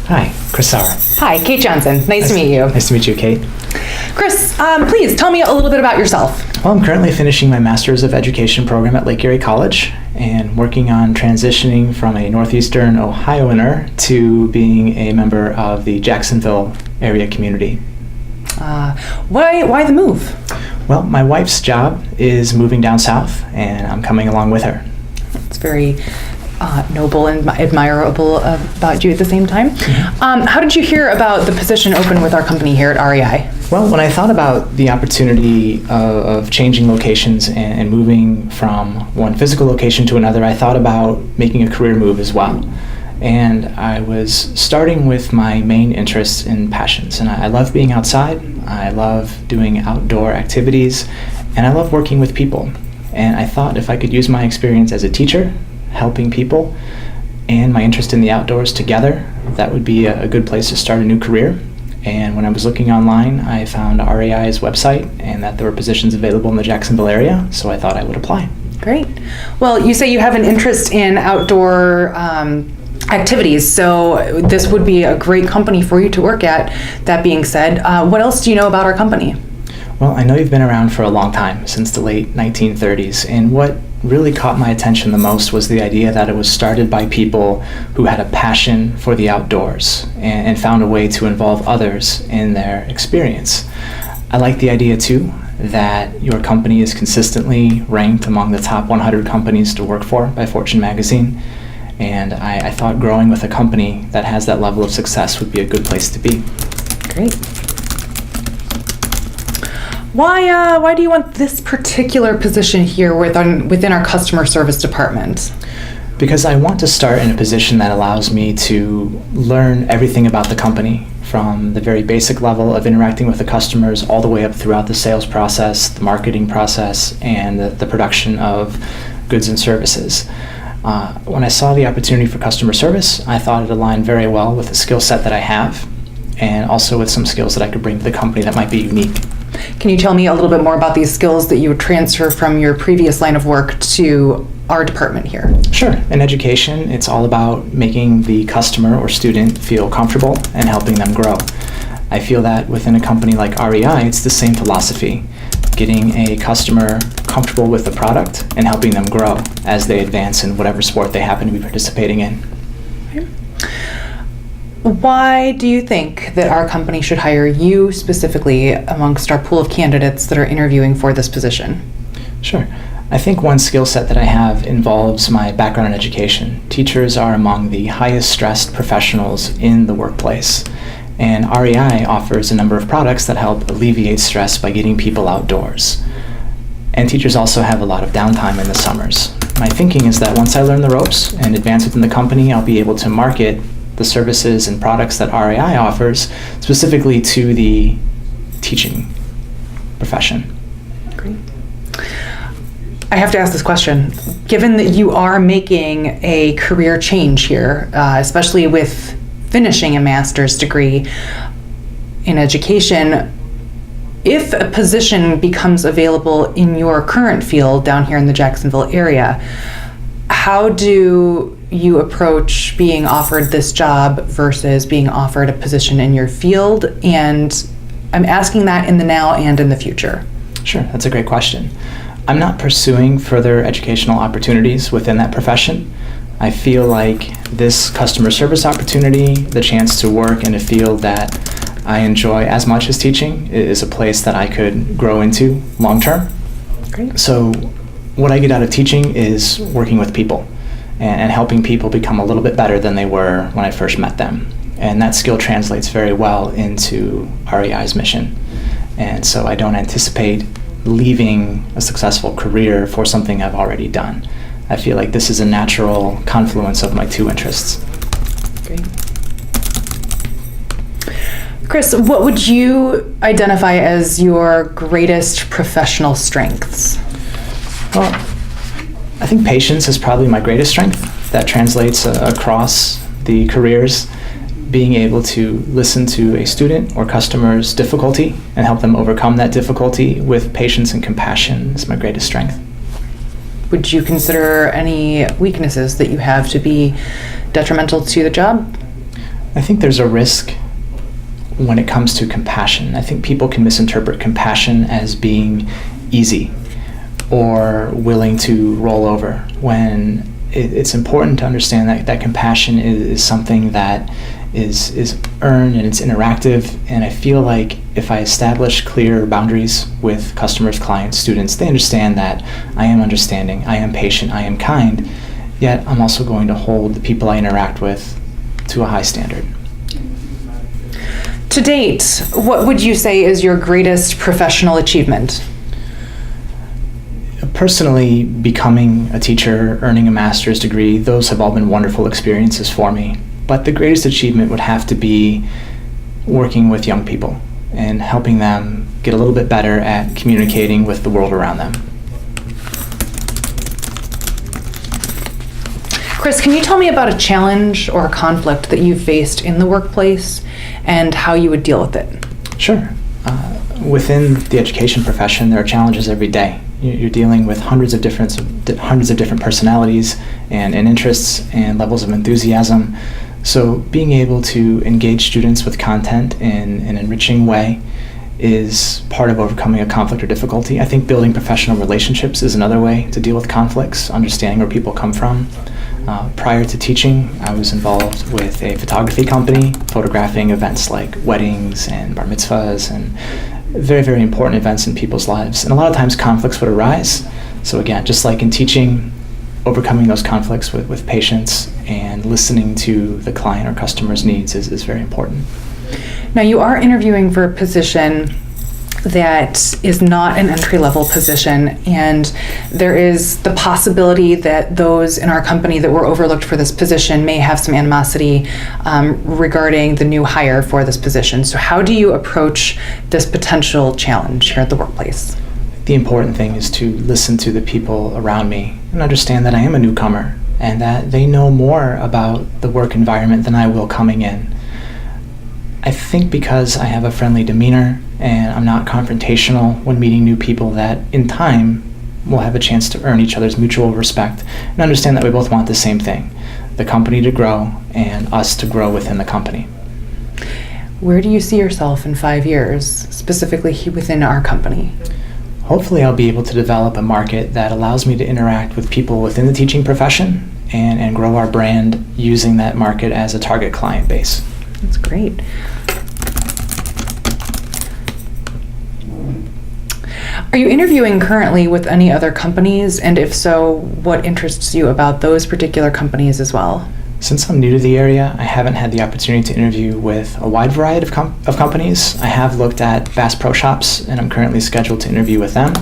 Hi, Chris Sauer. Hi, Kate Johnson. Nice to meet you. Nice to meet you, Kate. Chris, please tell me a little bit about yourself. Well, I'm currently finishing my Master's of Education program at Lake Erie College and working on transitioning from a Northeastern Ohioaner to being a member of the Jacksonville area community. Why the move? Well, my wife's job is moving down south, and I'm coming along with her. It's very noble and admirable about you at the same time. Mm-hmm. How did you hear about the position open with our company here at REI? Well, when I thought about the opportunity of changing locations and moving from one physical location to another, I thought about making a career move as well. And I was starting with my main interests and passions. And I love being outside, I love doing outdoor activities, and I love working with people. And I thought if I could use my experience as a teacher, helping people, and my interest in the outdoors together, that would be a good place to start a new career. And when I was looking online, I found REI's website and that there were positions available in the Jacksonville area, so I thought I would apply. Great. Well, you say you have an interest in outdoor activities, so this would be a great company for you to work at. That being said, what else do you know about our company? Well, I know you've been around for a long time, since the late 1930s, and what really caught my attention the most was the idea that it was started by people who had a passion for the outdoors and found a way to involve others in their experience. I like the idea too that your company is consistently ranked among the top 100 companies to work for by Fortune magazine, and I thought growing with a company that has that level of success would be a good place to be. Great. Why do you want this particular position here within our customer service department? Because I want to start in a position that allows me to learn everything about the company, from the very basic level of interacting with the customers all the way up throughout the sales process, the marketing process, and the production of goods and services. When I saw the opportunity for customer service, I thought it aligned very well with the skill set that I have, and also with some skills that I could bring to the company that might be unique. Can you tell me a little bit more about these skills that you would transfer from your previous line of work to our department here? Sure. In education, it's all about making the customer or student feel comfortable and helping them grow. I feel that within a company like REI, it's the same philosophy, getting a customer comfortable with the product and helping them grow as they advance in whatever sport they happen to be participating in. Why do you think that our company should hire you specifically amongst our pool of candidates that are interviewing for this position? Sure. I think one skill set that I have involves my background in education. Teachers are among the highest stressed professionals in the workplace, and REI offers a number of products that help alleviate stress by getting people outdoors. And teachers also have a lot of downtime in the summers. My thinking is that once I learn the ropes and advance within the company, I'll be able to market the services and products that REI offers specifically to the teaching profession. Great. I have to ask this question. Given that you are making a career change here, especially with finishing a master's degree in education, if a position becomes available in your current field down here in the Jacksonville area, how do you approach being offered this job versus being offered a position in your field? And I'm asking that in the now and in the future. Sure, that's a great question. I'm not pursuing further educational opportunities within that profession. I feel like this customer service opportunity, the chance to work in a field that I enjoy as much as teaching, is a place that I could grow into long term. Great. So what I get out of teaching is working with people and helping people become a little bit better than they were when I first met them. And that skill translates very well into REI's mission. And so I don't anticipate leaving a successful career for something I've already done. I feel like this is a natural confluence of my two interests. Great. Chris, what would you identify as your greatest professional strengths? Well, I think patience is probably my greatest strength. That translates across the careers. Being able to listen to a student or customer's difficulty and help them overcome that difficulty with patience and compassion is my greatest strength. Would you consider any weaknesses that you have to be detrimental to the job? I think there's a risk when it comes to compassion. I think people can misinterpret compassion as being easy or willing to roll over, when it's important to understand that compassion is something that is earned and it's interactive. And I feel like if I establish clear boundaries with customers, clients, students, they understand that I am understanding, I am patient, I am kind, yet I'm also going to hold the people I interact with to a high standard. To date, what would you say is your greatest professional achievement? Personally, becoming a teacher, earning a master's degree, those have all been wonderful experiences for me. But the greatest achievement would have to be working with young people and helping them get a little bit better at communicating with the world around them. Chris, can you tell me about a challenge or a conflict that you've faced in the workplace and how you would deal with it? Sure. Within the education profession, there are challenges every day. You're dealing with hundreds of different personalities and interests and levels of enthusiasm. So being able to engage students with content in an enriching way is part of overcoming a conflict or difficulty. I think building professional relationships is another way to deal with conflicts, understanding where people come from. Prior to teaching, I was involved with a photography company, photographing events like weddings and bar mitzvahs and very, very important events in people's lives. And a lot of times conflicts would arise. So again, just like in teaching, overcoming those conflicts with patience and listening to the client or customer's needs is very important. Now, you are interviewing for a position that is not an entry-level position, and there is the possibility that those in our company that were overlooked for this position may have some animosity regarding the new hire for this position. So how do you approach this potential challenge here at the workplace? The important thing is to listen to the people around me and understand that I am a newcomer and that they know more about the work environment than I will coming in. I think because I have a friendly demeanor and I'm not confrontational when meeting new people, that in time we'll have a chance to earn each other's mutual respect and understand that we both want the same thing, the company to grow and us to grow within the company. Where do you see yourself in 5 years, specifically within our company? Hopefully I'll be able to develop a market that allows me to interact with people within the teaching profession and grow our brand using that market as a target client base. That's great. Are you interviewing currently with any other companies? And if so, what interests you about those particular companies as well? Since I'm new to the area, I haven't had the opportunity to interview with a wide variety of companies. I have looked at Bass Pro Shops, and I'm currently scheduled to interview with them.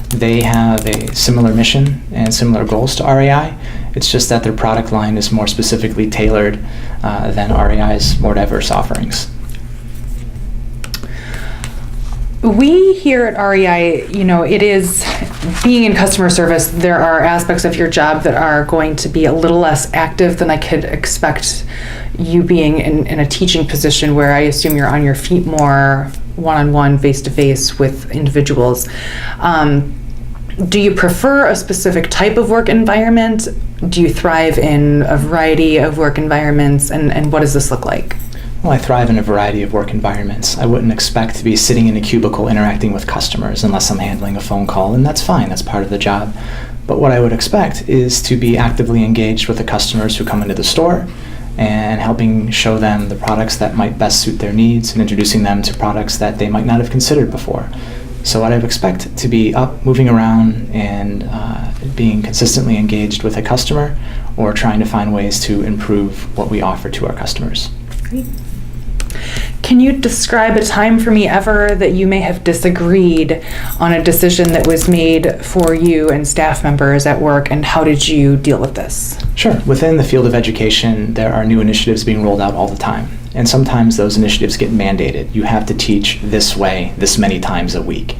They have a similar mission and similar goals to REI. It's just that their product line is more specifically tailored than REI's more diverse offerings. We here at REI, it is being in customer service, there are aspects of your job that are going to be a little less active than I could expect you being in a teaching position where I assume you're on your feet more one-on-one, face-to-face with individuals. Do you prefer a specific type of work environment? Do you thrive in a variety of work environments? And what does this look like? Well, I thrive in a variety of work environments. I wouldn't expect to be sitting in a cubicle interacting with customers unless I'm handling a phone call, and that's fine, that's part of the job. But what I would expect is to be actively engaged with the customers who come into the store and helping show them the products that might best suit their needs and introducing them to products that they might not have considered before. So what I would expect to be up, moving around, and being consistently engaged with a customer or trying to find ways to improve what we offer to our customers. Great. Can you describe a time for me ever that you may have disagreed on a decision that was made for you and staff members at work, and how did you deal with this? Sure. Within the field of education, there are new initiatives being rolled out all the time. And sometimes those initiatives get mandated. You have to teach this way, this many times a week.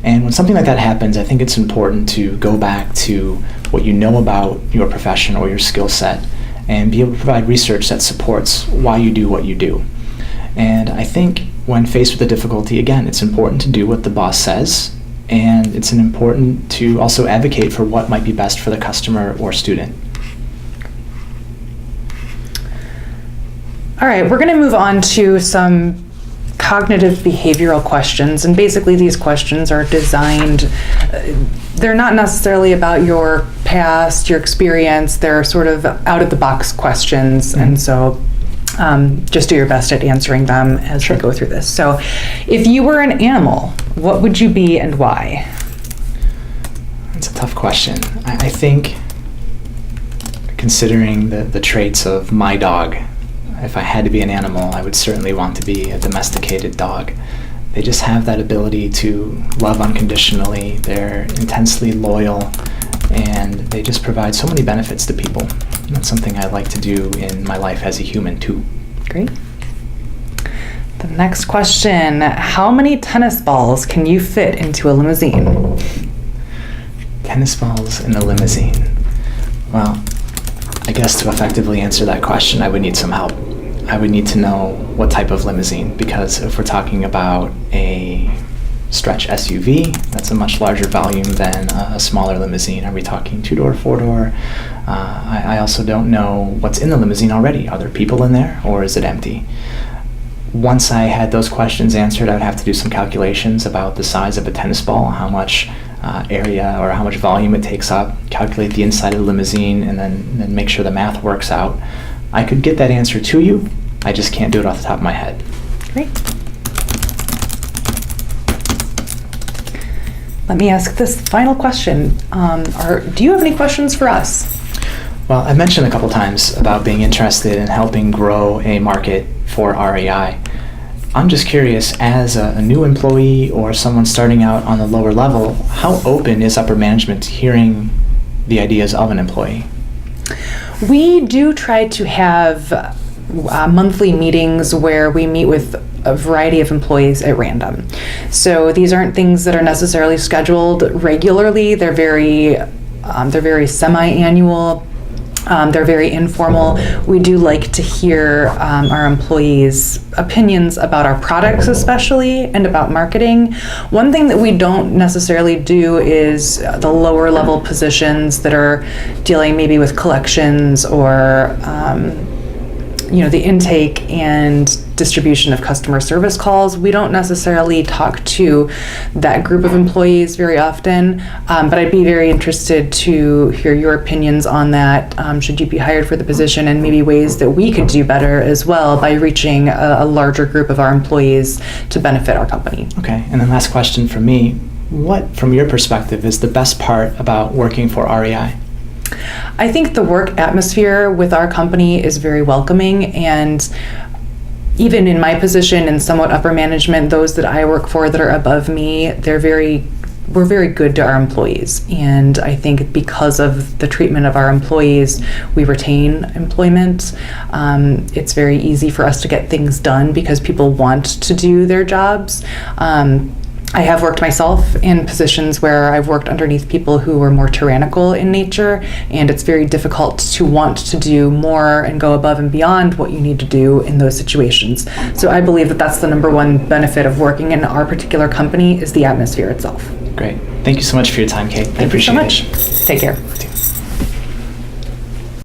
And when something like that happens, I think it's important to go back to what you know about your profession or your skill set and be able to provide research that supports why you do what you do. And I think when faced with a difficulty, again, it's important to do what the boss says, and it's important to also advocate for what might be best for the customer or student. All right, we're going to move on to some cognitive behavioral questions. And basically these questions are designed, they're not necessarily about your past, your experience, they're sort of out of the box questions. And so just do your best at answering them as we go through this. So if you were an animal, what would you be and why? That's a tough question. I think, considering the traits of my dog, if I had to be an animal, I would certainly want to be a domesticated dog. They just have that ability to love unconditionally. They're intensely loyal, and they just provide so many benefits to people. That's something I like to do in my life as a human too. Great. The next question, how many tennis balls can you fit into a limousine? Tennis balls in a limousine. Well, I guess to effectively answer that question, I would need some help. I would need to know what type of limousine, because if we're talking about a stretch SUV, that's a much larger volume than a smaller limousine. Are we talking 2-door, 4-door? I also don't know what's in the limousine already. Are there people in there, or is it empty? Once I had those questions answered, I would have to do some calculations about the size of a tennis ball, how much area or how much volume it takes up, calculate the inside of the limousine, and then make sure the math works out. I could get that answer to you, I just can't do it off the top of my head. Great. Let me ask this final question. Do you have any questions for us? Well, I mentioned a couple times about being interested in helping grow a market for REI. I'm just curious, as a new employee or someone starting out on the lower level, how open is upper management to hearing the ideas of an employee? We do try to have monthly meetings where we meet with a variety of employees at random. So these aren't things that are necessarily scheduled regularly. They're very semi-annual. They're very informal. We do like to hear our employees' opinions about our products especially, and about marketing. One thing that we don't necessarily do is the lower level positions that are dealing maybe with collections or the intake and distribution of customer service calls. We don't necessarily talk to that group of employees very often, but I'd be very interested to hear your opinions on that, should you be hired for the position, and maybe ways that we could do better as well by reaching a larger group of our employees to benefit our company. Okay, and then last question from me. What, from your perspective, is the best part about working for REI? I think the work atmosphere with our company is very welcoming, and even in my position and somewhat upper management, those that I work for that are above me, we're very good to our employees. And I think because of the treatment of our employees, we retain employment. It's very easy for us to get things done because people want to do their jobs. I have worked myself in positions where I've worked underneath people who were more tyrannical in nature, and it's very difficult to want to do more and go above and beyond what you need to do in those situations. So I believe that that's the number one benefit of working in our particular company, is the atmosphere itself. Great. Thank you so much for your time, Kate. I appreciate it. Thank you so much. Take care.